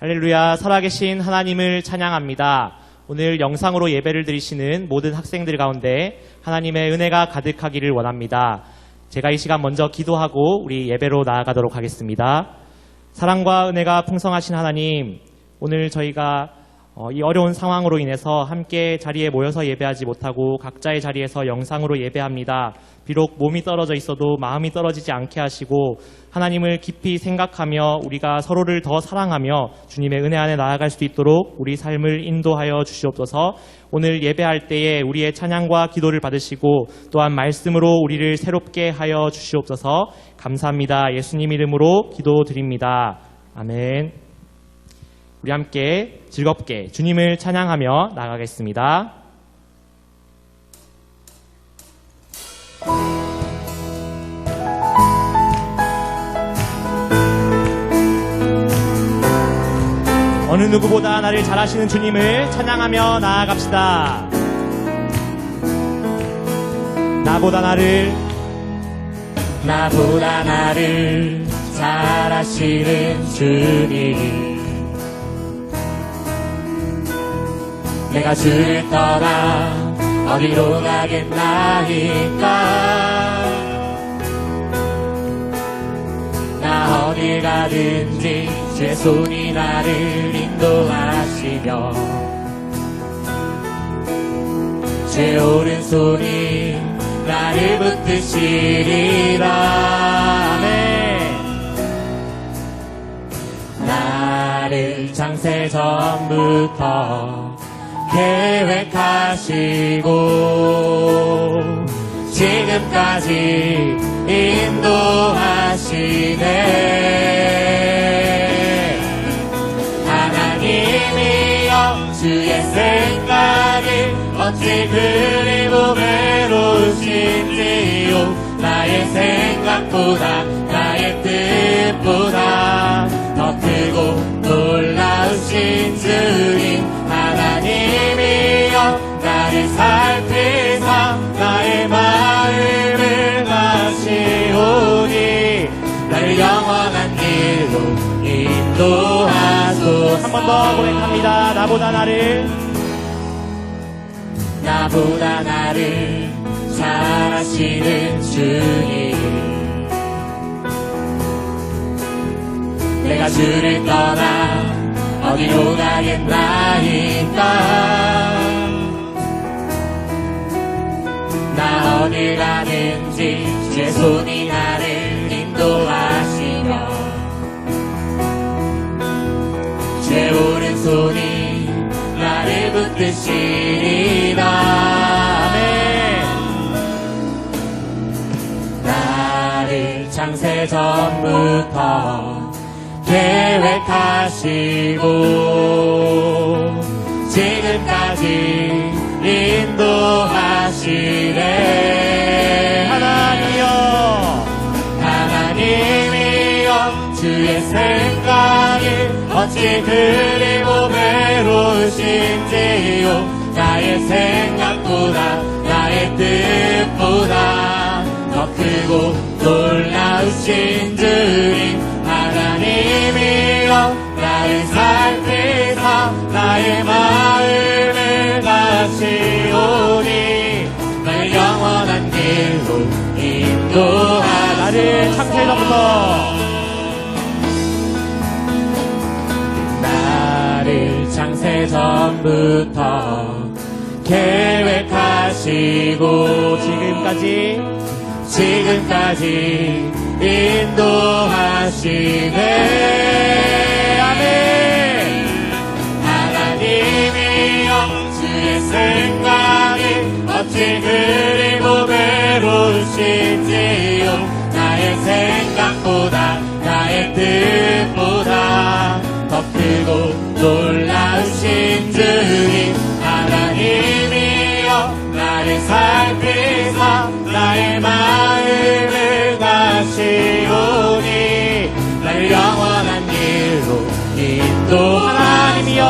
할렐루야, 살아계신 하나님을 찬양합니다. 오늘 영상으로 예배를 드리시는 모든 학생들 가운데 하나님의 은혜가 가득하기를 원합니다. 제가 이 시간 먼저 기도하고 우리 예배로 나아가도록 하겠습니다. 사랑과 은혜가 풍성하신 하나님, 오늘 저희가 이 어려운 상황으로 인해서 함께 자리에 모여서 예배하지 못하고 각자의 자리에서 영상으로 예배합니다. 비록 몸이 떨어져 있어도 마음이 떨어지지 않게 하시고 하나님을 깊이 생각하며 우리가 서로를 더 사랑하며 주님의 은혜 안에 나아갈 수 있도록 우리 삶을 인도하여 주시옵소서. 오늘 예배할 때에 우리의 찬양과 기도를 받으시고 또한 말씀으로 우리를 새롭게 하여 주시옵소서. 감사합니다. 예수님 이름으로 기도드립니다. 아멘. 우리 함께 즐겁게 주님을 찬양하며 나가겠습니다. 어느 누구보다 나를 잘 아시는 주님을 찬양하며 나아갑시다. 나보다 나를 잘 아시는 주님, 내가 주를 떠나 어디로 가겠나이까. 나 어딜 가든지 주의 손이 나를 인도하시며 주의 오른손이 나를 붙드시리라. 아멘. 나를 창세 전부터 계획하시고 지금까지 인도하시네. 하나님이여, 주의 생각이 어찌 그리 보배로우신지요. 나의 생각보다 나의 뜻보다 더 크고 놀라우신 주님, 하나님이여, 나를 살피사 나의 마음을 아시오니 나를 영원한 길로 인도하소서. 한 번 더 고백합니다. 나보다 나를 잘 아시는 주님, 내가 주를 떠나 어디로 가겠나이까. 나 어딜 가든지 주의 손이 나를 인도하시며 주의 오른손이 나를 붙드시리라. 아멘. 나를 창세 전부터 계획하시고 지금까지 인도하시네. 하나님이여, 주의 생각이 어찌 그리 보배로우신지요. 나의 생각보다 나의 뜻보다 더 크고 놀라우신 주님, 하나님이여, 나를 살피사 나의 마음을 아시오니 나를 영원한 길로 인도하소서. 나를 창세 전부터 계획하시고 지금까지 인도하시네. 아멘. 하나님이여, 주의 생각이 어찌 그리 보배로우신지요. 나의 생각보다 나의 뜻보다 더 크고 놀라우신 주님, 하나님이여, 나를 살피사 나의 마음을 아시오니 나를 영원한 길로 인도하나님이여,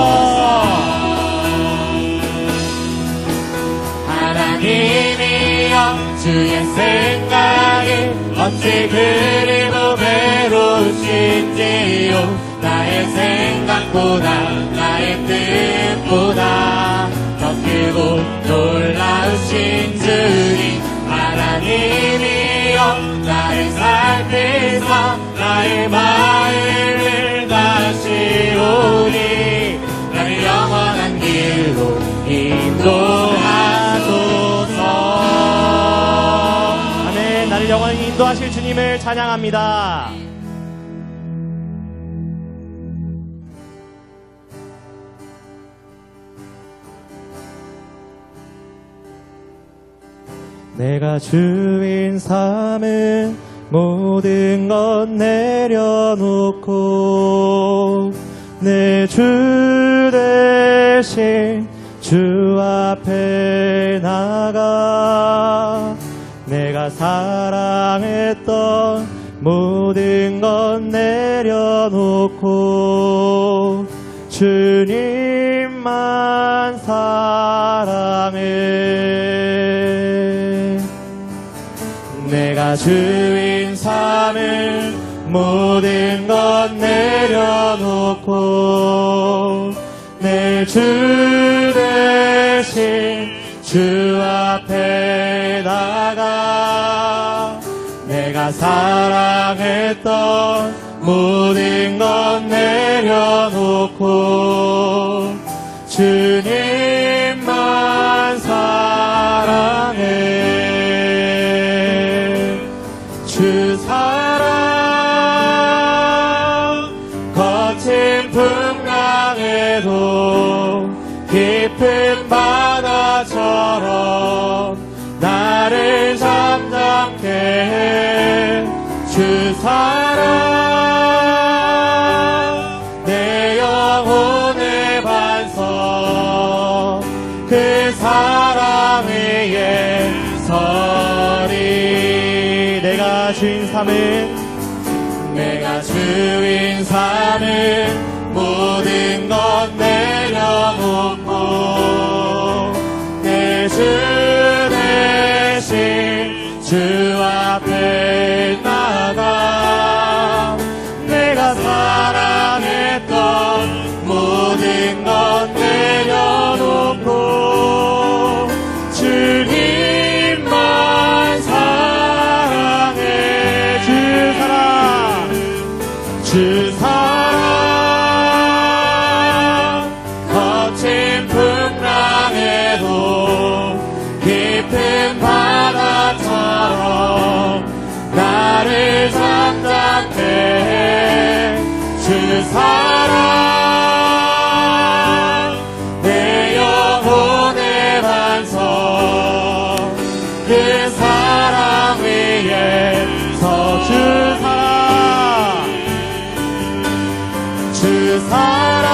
하나님이여, 주의 생각이 어찌 그리 보배로우신지 은혜요 나의 생각보다 나의 뜻보다 더 크고 놀라우신 주님 하나님이여 나를 살피사 나의 마음을 다시오니 나를 영원한 길로 인도하소서. 아멘. 나를 영원히 인도하실 주님을 찬양합니다. 내가 주인 삼은 모든 것 내려놓고 내 주 대신 주 앞에 나가 내가 사랑했던 모든 것 내려놓고 주님만 사랑해. 내가 주인 삼을 모든 것 내려놓고 내 주 대신 주 앞에 나가 내가 사랑했던 모든 것 내려놓고 주님만 사랑해. 주 사랑 거친 풍랑에도 깊은 바다처럼 나를 잠잠케 해. 주 사랑 내 영혼의 반석 그 사랑 위에 서리. 내가 주인 삼은 모든 것 내려놓고 내 주 대신 주 앞에 나가 내가 사랑했던 모든 것 내려놓고 주님만 사랑해. 주 사랑 거친 풍랑에도 깊은 바다처럼 나를 잠잠케 해. 주 사랑 내 영혼의 반석 그 사랑 위에 서. 주 사랑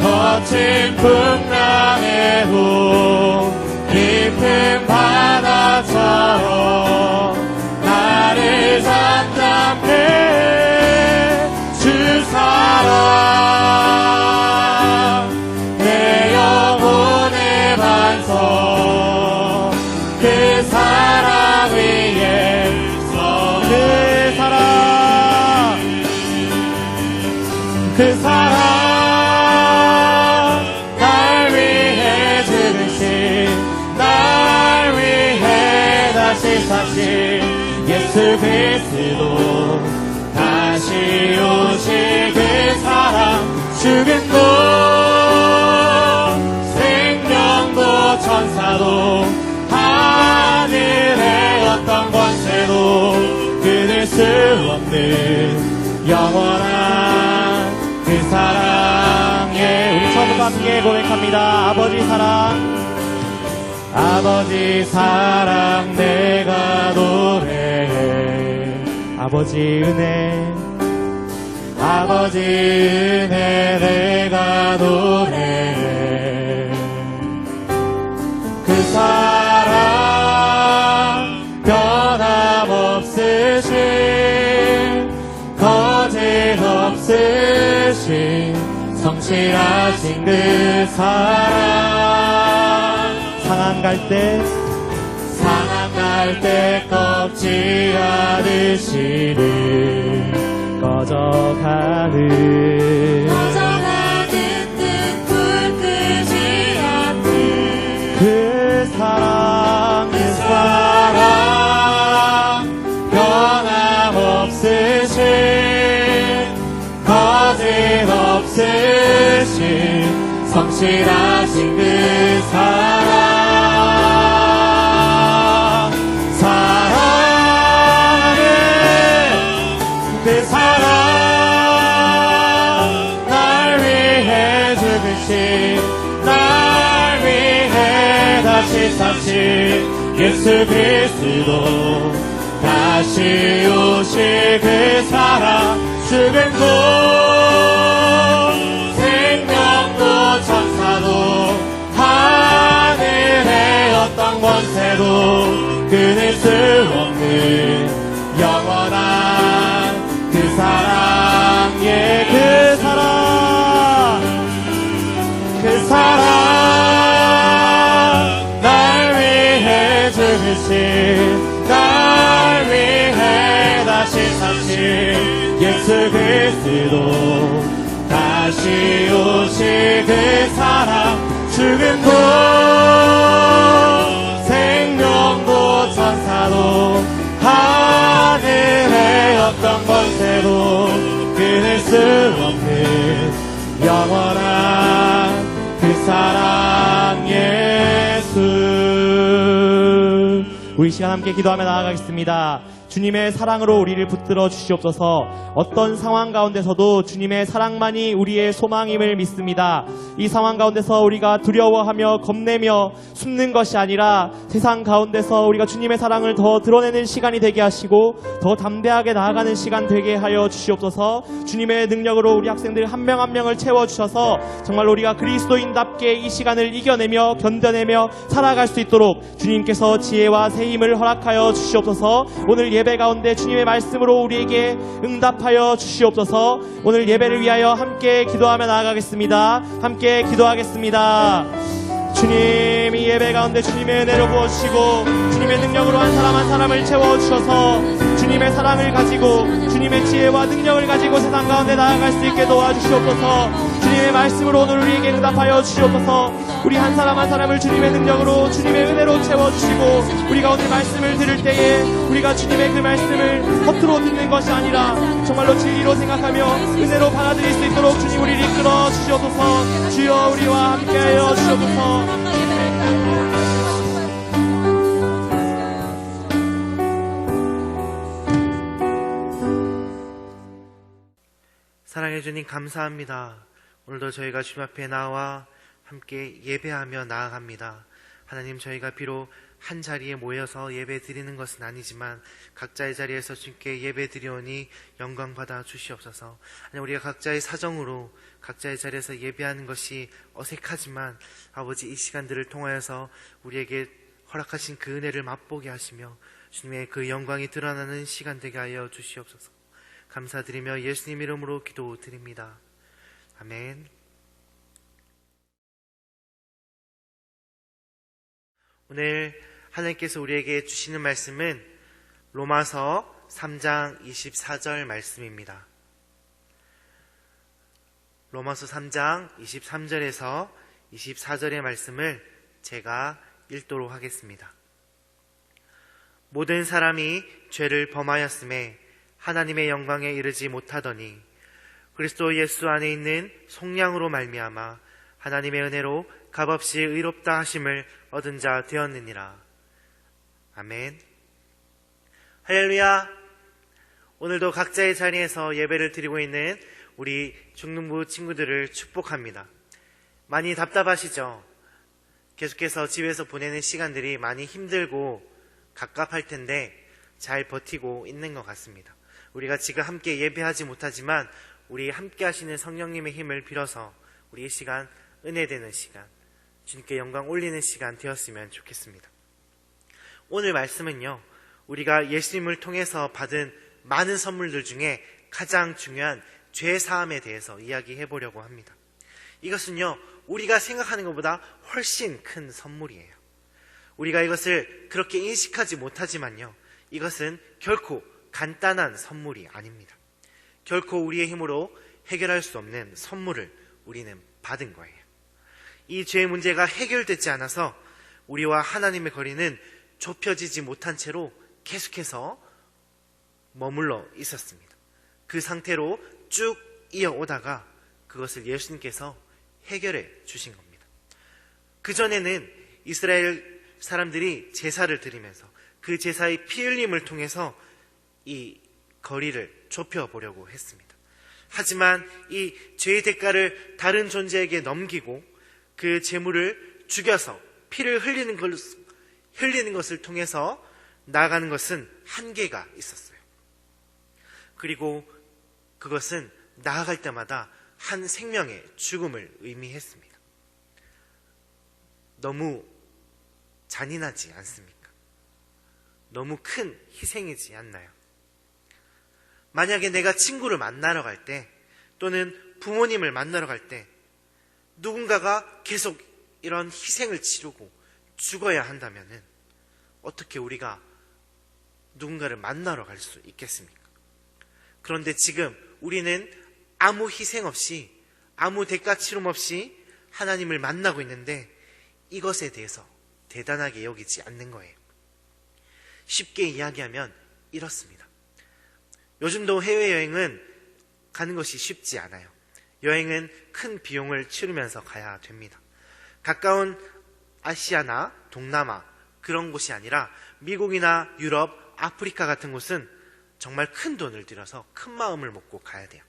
거친 풍랑에도 깊은 바다처럼 나를 잠잠케 해. 주 사랑 내 영혼의 반석 그 사랑 위에 서. 그 사랑 날 위해 죽으신 날 위해 다시 사신 예수 그리스도 다시 오실 그 사랑 죽음도 생명도 천사도 하늘의 어떤 권세도 끊을 수 없는 영원한 그 사랑에 우리 처음부터 함께 고백합니다. 아버지 사랑 내가 노래해. 아버지 은혜 내가 노래해. 그 사랑 변함없으신 거짓없으신 성실하신 그 사랑 상한 갈 때 꺾지 않으시는 꺼져가는 듯 불끄지 않는 그 사랑 변함없으신 거짓없으신 성실하신 그 사랑하는 그 사랑 날 위해 죽으신 날 위해 다시 사신 예수 그리스도 다시 오실 그 사랑 죽음도 생명도 천사도 하늘의 어떤 권세도 끊을 수 없는 영원한 그 사랑 그 사랑 날 위해 죽으신 날 위해 다시 사신 예수 그리스도 다시 오실 그 사랑 죽음도 생명도 천사도 하늘의 어떤 권세도 끊을 수 없는 영원한 그 사랑 예수. 우리 시간 함께 기도하며 나아가겠습니다. 주님의 사랑으로 우리를 붙들어 주시옵소서. 어떤 상황 가운데서도 주님의 사랑만이 우리의 소망임을 믿습니다. 이 상황 가운데서 우리가 두려워하며 겁내며 숨는 것이 아니라 세상 가운데서 우리가 주님의 사랑을 더 드러내는 시간이 되게 하시고 더 담대하게 나아가는 시간 되게 하여 주시옵소서. 주님의 능력으로 우리 학생들 한 명 한 명을 채워주셔서 정말로 우리가 그리스도인답게 이 시간을 이겨내며 견뎌내며 살아갈 수 있도록 주님께서 지혜와 새 힘을 허락하여 주시옵소서. 오늘 예배 가운데 주님의 말씀으로 우리에게 응답하여 주시옵소서. 오늘 예배를 위하여 함께 기도하며 나아가겠습니다. 함께 기도하겠습니다. 주님, 이 예배 가운데 주님의 은혜로 부어주시고 주님의 능력으로 한 사람 한 사람을 채워주셔서 주님의 사랑을 가지고 주님의 지혜와 능력을 가지고 세상 가운데 나아갈 수 있게 도와주시옵소서. 주님의 말씀으로 오늘 우리에게 응답하여 주시옵소서. 우리 한 사람 한 사람을 주님의 능력으로 주님의 은혜로 채워주시고 우리가 오늘 말씀을 들을 때에 우리가 주님의 그 말씀을 겉으로 듣는 것이 아니라 정말로 진리로 생각하며 은혜로 받아들일 수 있도록 주님 우리를 이끌어 주시옵소서. 주여 우리와 함께하여 주시옵소서. 사랑해 주님 감사합니다. 오늘도 저희가 주님 앞에 나와 함께 예배하며 나아갑니다. 하나님, 저희가 비록 한 자리에 모여서 예배 드리는 것은 아니지만 각자의 자리에서 주님께 예배 드리오니 영광 받아 주시옵소서. 하나님, 우리가 각자의 사정으로 각자의 자리에서 예배하는 것이 어색하지만 아버지, 이 시간들을 통하여서 우리에게 허락하신 그 은혜를 맛보게 하시며 주님의 그 영광이 드러나는 시간 되게 하여 주시옵소서. 감사드리며 예수님 이름으로 기도드립니다. 아멘. 오늘 하나님께서 우리에게 주시는 말씀은 로마서 3장 24절 말씀입니다. 로마서 3장 23절에서 24절의 말씀을 제가 읽도록 하겠습니다. 모든 사람이 죄를 범하였음에 하나님의 영광에 이르지 못하더니 그리스도 예수 안에 있는 속량으로 말미암아 하나님의 은혜로 값없이 의롭다 하심을 얻은 자 되었느니라. 아멘. 할렐루야. 오늘도 각자의 자리에서 예배를 드리고 있는 우리 중등부 친구들을 축복합니다. 많이 답답하시죠? 계속해서 집에서 보내는 시간들이 많이 힘들고 갑갑할 텐데 잘 버티고 있는 것 같습니다. 우리가 지금 함께 예배하지 못하지만 우리 함께 하시는 성령님의 힘을 빌어서 우리 이 시간 은혜되는 시간, 주님께 영광 올리는 시간 되었으면 좋겠습니다. 오늘 말씀은요, 우리가 예수님을 통해서 받은 많은 선물들 중에 가장 중요한 죄사함에 대해서 이야기해 보려고 합니다. 이것은요, 우리가 생각하는 것보다 훨씬 큰 선물이에요. 우리가 이것을 그렇게 인식하지 못하지만요, 이것은 결코 간단한 선물이 아닙니다. 결코 우리의 힘으로 해결할 수 없는 선물을 우리는 받은 거예요. 이 죄의 문제가 해결되지 않아서 우리와 하나님의 거리는 좁혀지지 못한 채로 계속해서 머물러 있었습니다. 그 상태로 쭉 이어오다가 그것을 예수님께서 해결해 주신 겁니다. 그전에는 이스라엘 사람들이 제사를 드리면서 그 제사의 피 흘림을 통해서 이 거리를 좁혀보려고 했습니다. 하지만 이 죄의 대가를 다른 존재에게 넘기고 그 제물을 죽여서 피를 흘리는 것을 통해서 나아가는 것은 한계가 있었어요. 그리고 그것은 나아갈 때마다 한 생명의 죽음을 의미했습니다. 너무 잔인하지 않습니까? 너무 큰 희생이지 않나요? 만약에 내가 친구를 만나러 갈 때 또는 부모님을 만나러 갈 때 누군가가 계속 이런 희생을 치르고 죽어야 한다면 어떻게 우리가 누군가를 만나러 갈 수 있겠습니까? 그런데 지금 우리는 아무 희생 없이 아무 대가 치름 없이 하나님을 만나고 있는데 이것에 대해서 대단하게 여기지 않는 거예요. 쉽게 이야기하면 이렇습니다. 요즘도 해외여행은 가는 것이 쉽지 않아요. 여행은 큰 비용을 치르면서 가야 됩니다. 가까운 아시아나 동남아 그런 곳이 아니라 미국이나 유럽, 아프리카 같은 곳은 정말 큰 돈을 들여서 큰 마음을 먹고 가야 돼요.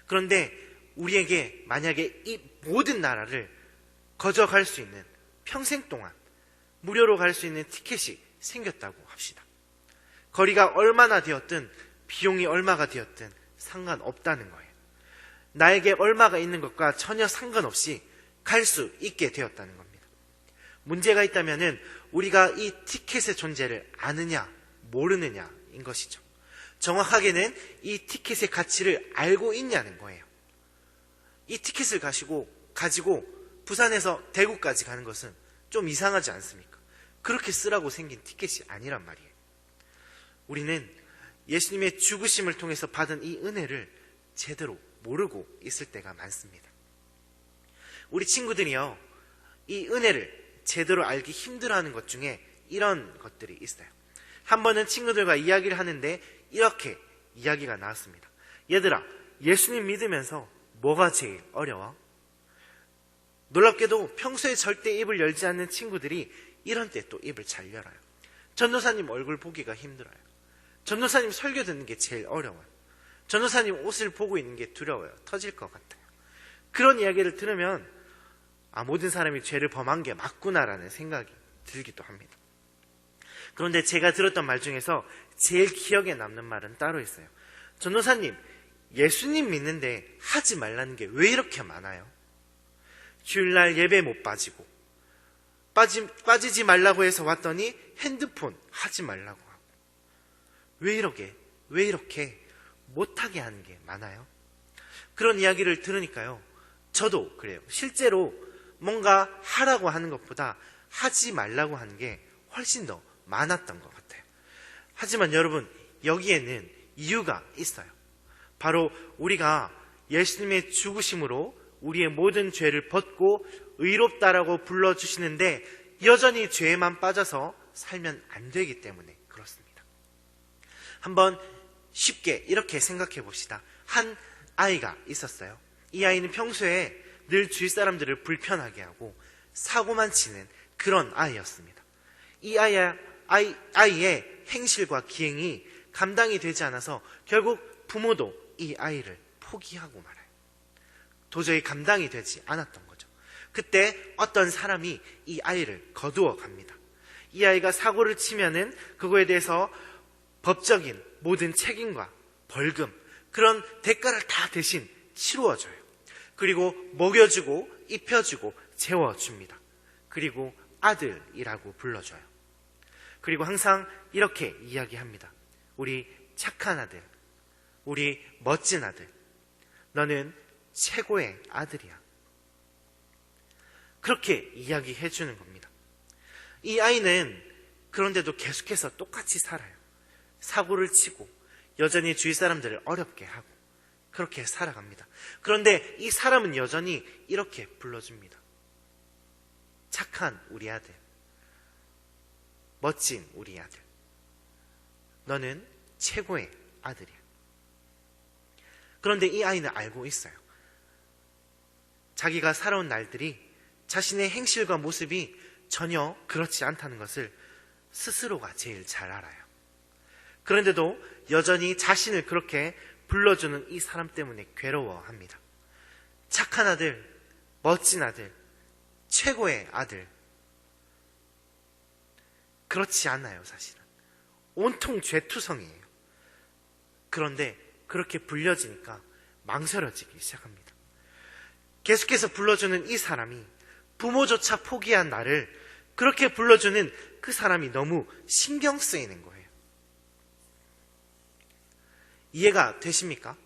그런데 우리에게 만약에 이 모든 나라를 거저 갈 수 있는 평생 동안 무료로 갈 수 있는 티켓이 생겼다고 합시다. 거리가 얼마나 되었든 비용이 얼마가 되었든 상관없다는 거예요. 나에게 얼마가 있는 것과 전혀 상관없이 갈 수 있게 되었다는 겁니다. 문제가 있다면 우리가 이 티켓의 존재를 아느냐 모르느냐인 것이죠. 정확하게는 이 티켓의 가치를 알고 있냐는 거예요. 이 티켓을 가지고 부산에서 대구까지 가는 것은 좀 이상하지 않습니까? 그렇게 쓰라고 생긴 티켓이 아니란 말이에요. 우리는 예수님의 죽으심을 통해서 받은 이 은혜를 제대로 모르고 있을 때가 많습니다. 우리 친구들이요, 이 은혜를 제대로 알기 힘들어하는 것 중에 이런 것들이 있어요. 한 번은 친구들과 이야기를 하는데 이렇게 이야기가 나왔습니다. 얘들아, 예수님 믿으면서 뭐가 제일 어려워? 놀랍게도 평소에 절대 입을 열지 않는 친구들이 이런 때 또 입을 잘 열어요. 전도사님 얼굴 보기가 힘들어요. 전도사님 설교 듣는 게 제일 어려워요. 전도사님 옷을 보고 있는 게 두려워요. 터질 것 같아요. 그런 이야기를 들으면 모든 사람이 죄를 범한 게 맞구나라는 생각이 들기도 합니다. 그런데 제가 들었던 말 중에서 제일 기억에 남는 말은 따로 있어요. 전도사님, 예수님 믿는데 하지 말라는 게 왜 이렇게 많아요? 주일날 예배 못 빠지고 빠지지 말라고 해서 왔더니 핸드폰 하지 말라고 하고 왜 이렇게 못하게 하는 게 많아요? 그런 이야기를 들으니까요, 저도 그래요. 실제로 뭔가 하라고 하는 것보다 하지 말라고 하는 게 훨씬 더 많았던 것 같아요. 하지만 여러분, 여기에는 이유가 있어요. 바로 우리가 예수님의 죽으심으로 우리의 모든 죄를 벗고 의롭다라고 불러주시는데 여전히 죄에만 빠져서 살면 안 되기 때문에 그렇습니다. 한번 쉽게 이렇게 생각해 봅시다. 한 아이가 있었어요. 이 아이는 평소에 늘 주위 사람들을 불편하게 하고 사고만 치는 그런 아이였습니다. 이 아이의 행실과 기행이 감당이 되지 않아서 결국 부모도 이 아이를 포기하고 말아요. 도저히 감당이 되지 않았던 거죠. 그때 어떤 사람이 이 아이를 거두어 갑니다. 이 아이가 사고를 치면은 그거에 대해서 법적인 모든 책임과 벌금, 그런 대가를 다 대신 치루어줘요. 그리고 먹여주고 입혀주고 재워줍니다. 그리고 아들이라고 불러줘요. 그리고 항상 이렇게 이야기합니다. 우리 착한 아들, 우리 멋진 아들, 너는 최고의 아들이야. 그렇게 이야기해 주는 겁니다. 이 아이는 그런데도 계속해서 똑같이 살아요. 사고를 치고 여전히 주위 사람들을 어렵게 하고 그렇게 살아갑니다. 그런데 이 사람은 여전히 이렇게 불러줍니다. 착한 우리 아들, 멋진 우리 아들, 너는 최고의 아들이야. 그런데 이 아이는 알고 있어요. 자기가 살아온 날들이 자신의 행실과 모습이 전혀 그렇지 않다는 것을 스스로가 제일 잘 알아요. 그런데도 여전히 자신을 그렇게 불러주는 이 사람 때문에 괴로워합니다. 착한 아들, 멋진 아들, 최고의 아들. 그렇지 않아요, 사실은. 온통 죄투성이에요. 그런데 그렇게 불려지니까 망설여지기 시작합니다. 계속해서 불러주는 이 사람이 부모조차 포기한 나를 그렇게 불러주는 그 사람이 너무 신경 쓰이는 거예요. 이해가 되십니까?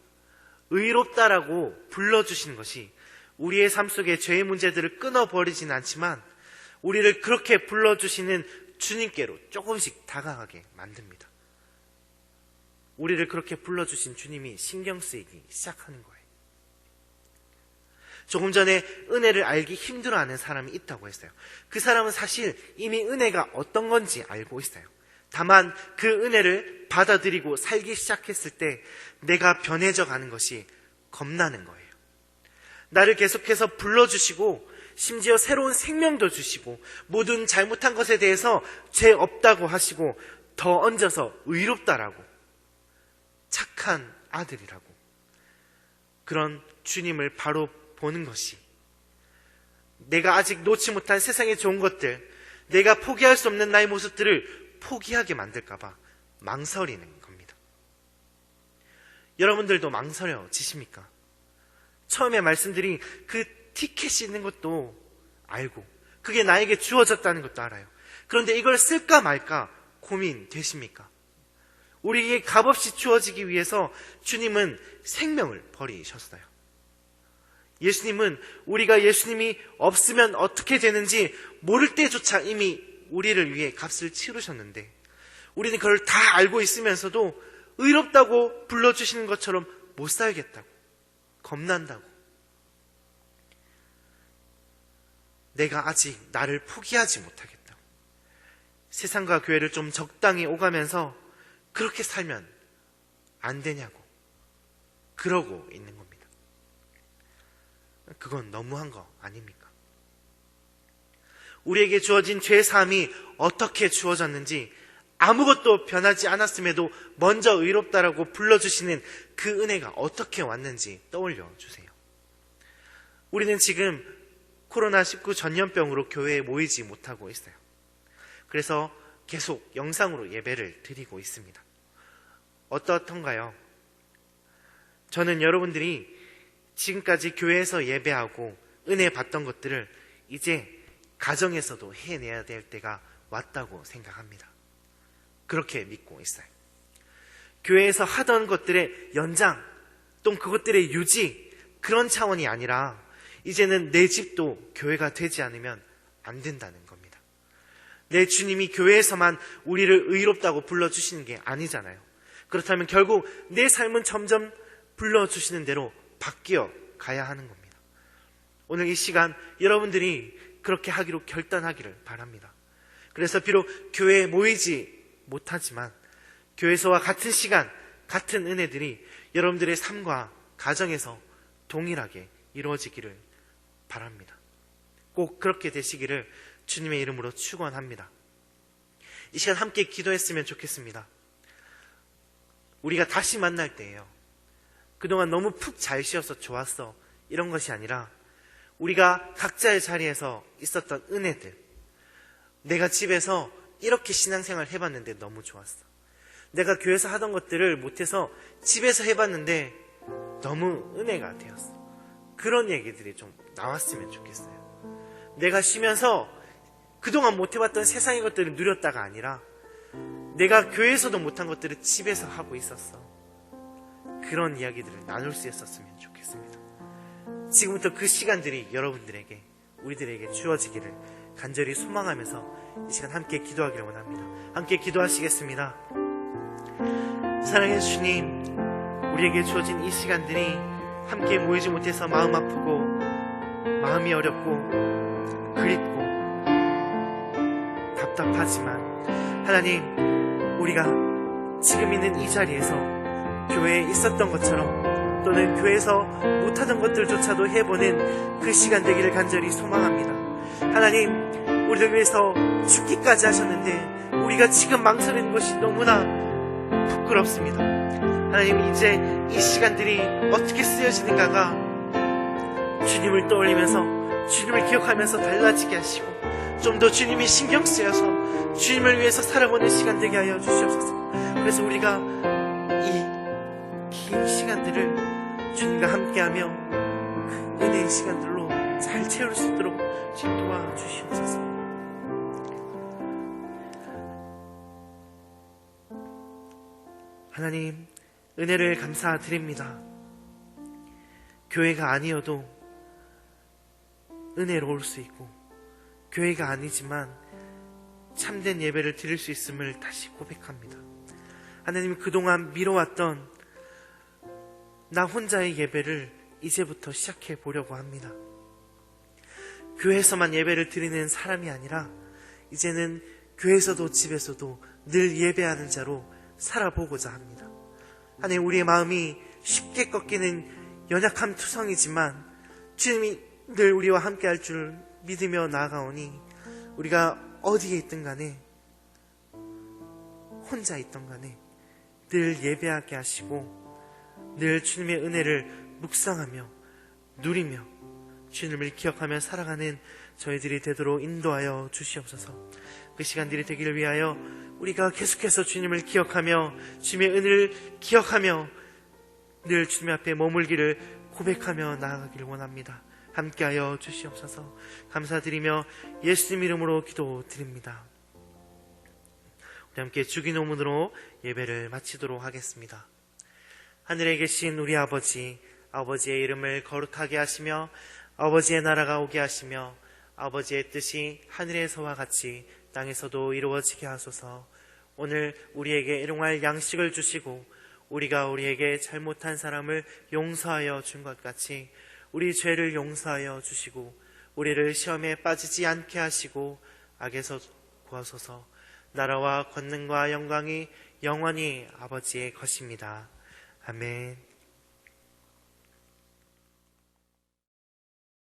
의롭다라고 불러주시는 것이 우리의 삶 속에 죄의 문제들을 끊어버리지는 않지만 우리를 그렇게 불러주시는 주님께로 조금씩 다가가게 만듭니다. 우리를 그렇게 불러주신 주님이 신경 쓰이기 시작하는 거예요. 조금 전에 은혜를 알기 힘들어하는 사람이 있다고 했어요. 그 사람은 사실 이미 은혜가 어떤 건지 알고 있어요. 다만 그 은혜를 받아들이고 살기 시작했을 때 내가 변해져 가는 것이 겁나는 거예요. 나를 계속해서 불러주시고 심지어 새로운 생명도 주시고 모든 잘못한 것에 대해서 죄 없다고 하시고 더 얹어서 의롭다라고, 착한 아들이라고, 그런 주님을 바로 보는 것이 내가 아직 놓지 못한 세상의 좋은 것들, 내가 포기할 수 없는 나의 모습들을 포기하게 만들까봐 망설이는 겁니다. 여러분들도 망설여지십니까? 처음에 말씀드린 그 티켓이 있는 것도 알고 그게 나에게 주어졌다는 것도 알아요. 그런데 이걸 쓸까 말까 고민되십니까? 우리에게 값없이 주어지기 위해서 주님은 생명을 버리셨어요. 예수님은 우리가 예수님이 없으면 어떻게 되는지 모를 때조차 이미 우리를 위해 값을 치르셨는데 우리는 그걸 다 알고 있으면서도 의롭다고 불러주시는 것처럼 못 살겠다고, 겁난다고, 내가 아직 나를 포기하지 못하겠다고, 세상과 교회를 좀 적당히 오가면서 그렇게 살면 안 되냐고 그러고 있는 겁니다. 그건 너무한 거 아닙니까? 우리에게 주어진 죄사함이 어떻게 주어졌는지, 아무것도 변하지 않았음에도 먼저 의롭다라고 불러주시는 그 은혜가 어떻게 왔는지 떠올려 주세요. 우리는 지금 코로나19 전염병으로 교회에 모이지 못하고 있어요. 그래서 계속 영상으로 예배를 드리고 있습니다. 어떻던가요? 저는 여러분들이 지금까지 교회에서 예배하고 은혜 받던 것들을 이제 가정에서도 해내야 될 때가 왔다고 생각합니다. 그렇게 믿고 있어요. 교회에서 하던 것들의 연장 또는 그것들의 유지, 그런 차원이 아니라 이제는 내 집도 교회가 되지 않으면 안 된다는 겁니다. 내 주님이 교회에서만 우리를 의롭다고 불러주시는 게 아니잖아요. 그렇다면 결국 내 삶은 점점 불러주시는 대로 바뀌어 가야 하는 겁니다. 오늘 이 시간 여러분들이 그렇게 하기로 결단하기를 바랍니다. 그래서 비록 교회에 모이지 못하지만 교회에서와 같은 시간, 같은 은혜들이 여러분들의 삶과 가정에서 동일하게 이루어지기를 바랍니다. 꼭 그렇게 되시기를 주님의 이름으로 축원합니다. 이 시간 함께 기도했으면 좋겠습니다. 우리가 다시 만날 때예요. 그동안 너무 푹 잘 쉬어서 좋았어, 이런 것이 아니라 우리가 각자의 자리에서 있었던 은혜들, 내가 집에서 이렇게 신앙생활 해봤는데 너무 좋았어, 내가 교회에서 하던 것들을 못해서 집에서 해봤는데 너무 은혜가 되었어, 그런 얘기들이 좀 나왔으면 좋겠어요. 내가 쉬면서 그동안 못해봤던 세상의 것들을 누렸다가 아니라 내가 교회에서도 못한 것들을 집에서 하고 있었어, 그런 이야기들을 나눌 수 있었으면 좋겠습니다. 지금부터 그 시간들이 여러분들에게, 우리들에게 주어지기를 간절히 소망하면서 이 시간 함께 기도하기를 원합니다. 함께 기도하시겠습니다. 사랑해 주님, 우리에게 주어진 이 시간들이 함께 모이지 못해서 마음 아프고 마음이 어렵고 그립고 답답하지만 하나님, 우리가 지금 있는 이 자리에서 교회에 있었던 것처럼 또는 교회에서 못하던 것들조차도 해보는 그 시간 되기를 간절히 소망합니다. 하나님, 우리를 위해서 죽기까지 하셨는데 우리가 지금 망설이는 것이 너무나 부끄럽습니다. 하나님, 이제 이 시간들이 어떻게 쓰여지는가가 주님을 떠올리면서 주님을 기억하면서 달라지게 하시고 좀 더 주님이 신경 쓰여서 주님을 위해서 살아보는 시간 되게 하여 주시옵소서. 그래서 우리가 이 긴 시간들을 주님과 함께하며 그 은혜의 시간들로 잘 채울 수 있도록 주님 도와주시옵소서. 하나님, 은혜를 감사드립니다. 교회가 아니어도 은혜로 올 수 있고 교회가 아니지만 참된 예배를 드릴 수 있음을 다시 고백합니다. 하나님, 그동안 미뤄왔던 나 혼자의 예배를 이제부터 시작해 보려고 합니다. 교회에서만 예배를 드리는 사람이 아니라 이제는 교회에서도 집에서도 늘 예배하는 자로 살아보고자 합니다. 하나님, 우리의 마음이 쉽게 꺾이는 연약한 투성이지만 주님이 늘 우리와 함께 할 줄 믿으며 나아가오니 우리가 어디에 있든 간에 혼자 있던 간에 늘 예배하게 하시고 늘 주님의 은혜를 묵상하며 누리며 주님을 기억하며 살아가는 저희들이 되도록 인도하여 주시옵소서. 그 시간들이 되기를 위하여 우리가 계속해서 주님을 기억하며 주님의 은혜를 기억하며 늘 주님 앞에 머물기를 고백하며 나아가기를 원합니다. 함께하여 주시옵소서. 감사드리며 예수님 이름으로 기도드립니다. 우리 함께 주기도문으로 예배를 마치도록 하겠습니다. 하늘에 계신 우리 아버지, 아버지의 이름을 거룩하게 하시며 아버지의 나라가 오게 하시며 아버지의 뜻이 하늘에서와 같이 땅에서도 이루어지게 하소서. 오늘 우리에게 일용할 양식을 주시고 우리가 우리에게 잘못한 사람을 용서하여 준 것 같이 우리 죄를 용서하여 주시고 우리를 시험에 빠지지 않게 하시고 악에서 구하소서. 나라와 권능과 영광이 영원히 아버지의 것입니다. 아멘.